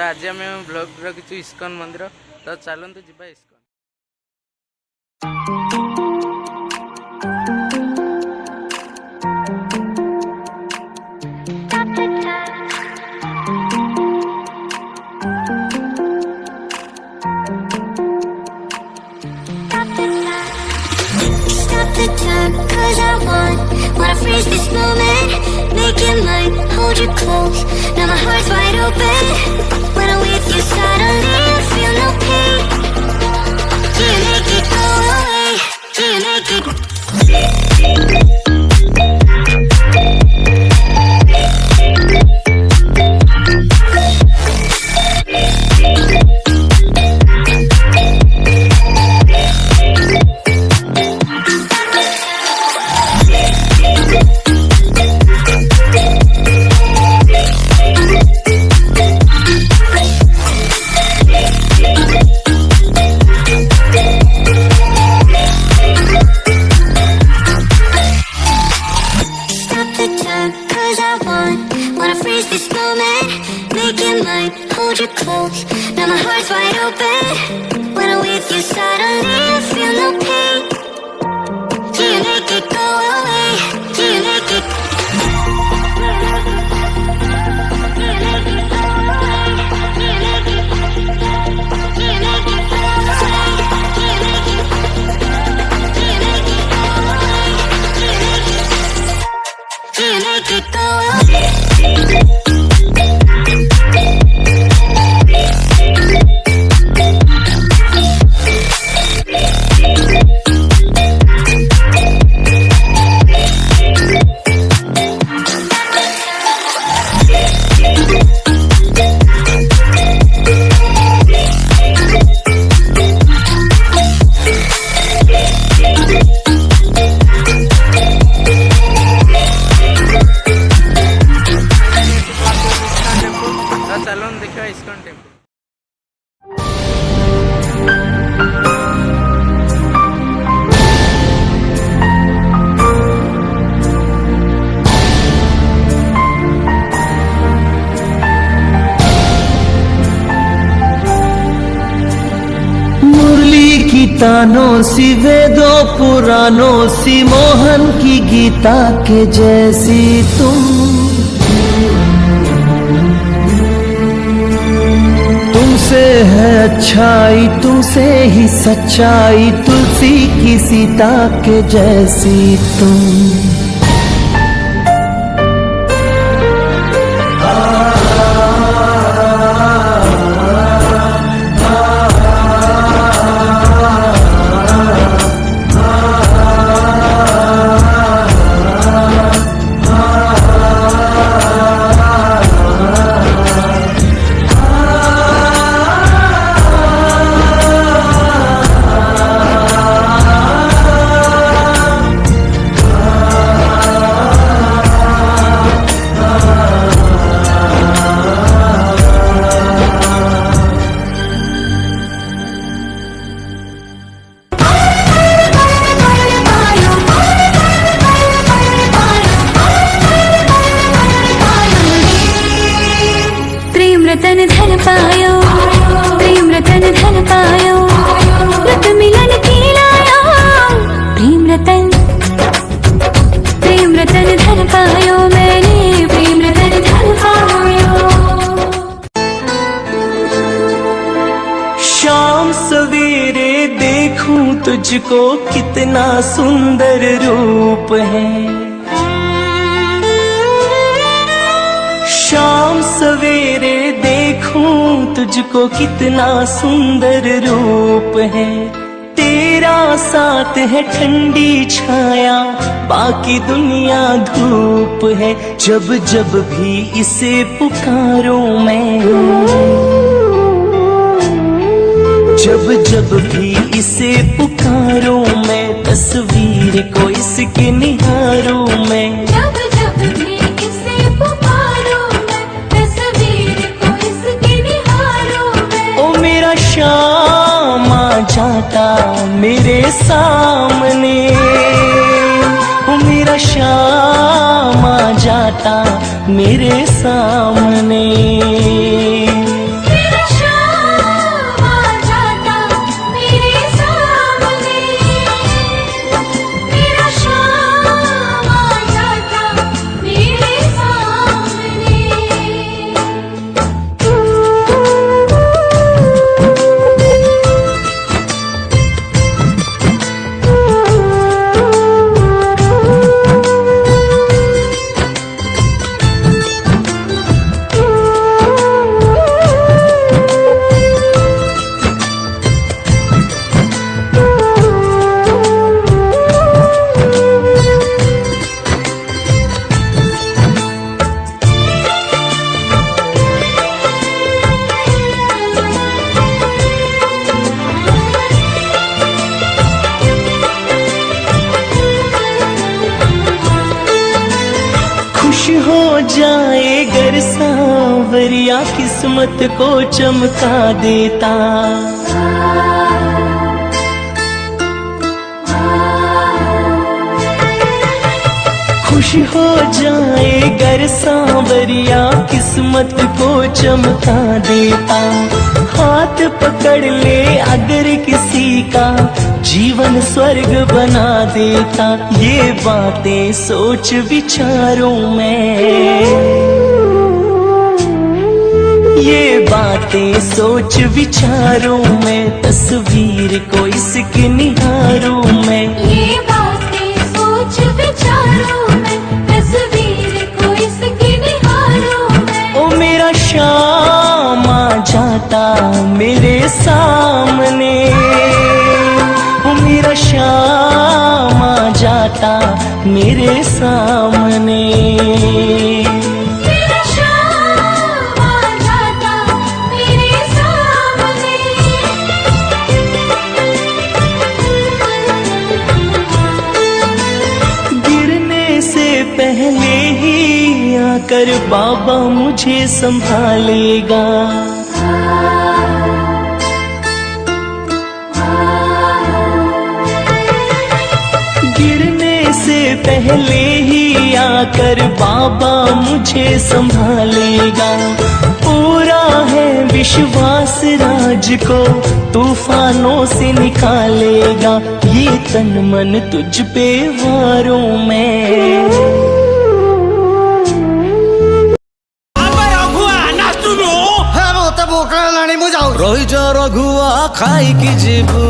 तो आज आम ब्लॉग रखी इस्कन मंदिर तो चलतु जी ISKCON. Cause I wanna freeze this moment, make it mine, hold you close. Now my heart's wide open. When I'm with you, suddenly I feel no pain. Do you make it go away? Do you make it? Hold you close, now my heart's wide open. When I'm with you, suddenly I feel no pain. Do you make it go away? Do you make it? Do you make it go away? Do you make it? Do you make it go away? Do you make it? Do you make it go away? Do you make it go away? चलो देखा ISKCON temple. मुरली की तानों सी वेदों पुराणों सी मोहन की गीता के जैसी तुमसे है अच्छाई तुमसे ही सच्चाई तुलसी की सीता के जैसी तुम। रतन धन पायो, प्रेम रतन धन पायो, रत मिलन की लाया। प्रेम रतन धन पायो, मैंने प्रेम रतन धन पायो। शाम सवेरे देखूं तुझको कितना सुंदर रूप है। शाम सवेरे देखूं तुझको कितना सुंदर रूप है। तेरा साथ है ठंडी छाया बाकी दुनिया धूप है। जब जब भी इसे पुकारूं मैं, जब जब भी इसे पुकारूं मैं, तस्वीर को इसकी निहारूं मैं। श्याम आ जाता मेरे सामने, ओ मेरा श्याम आ जाता मेरे सामने। हो जाए गर सांवरिया किस्मत को चमका देता। खुश हो जाए गर सांवरिया किस्मत को चमका देता। हाथ पकड़ ले अगर किसी का जीवन स्वर्ग बना देता। ये बातें सोच विचारों में, ये बातें सोच विचारों में, तस्वीर को इसकी निहारों में। ये बातें सोच विचारों में, तस्वीर को इसकी निहारों में। ओ मेरा शाम आ जाता मेरे सामने, ओ मेरा शाम आ जाता मेरे सामने। मेरा शाम आ जाता मेरे सामने। गिरने से पहले ही आकर बाबा मुझे संभालेगा। गिरने से पहले ही आकर बाबा मुझे संभालेगा। पूरा है विश्वास राज को तूफानों से निकालेगा। ये तन मन तुझ पे वारों में। রহিজ রঘুয়া খাই কি জীবু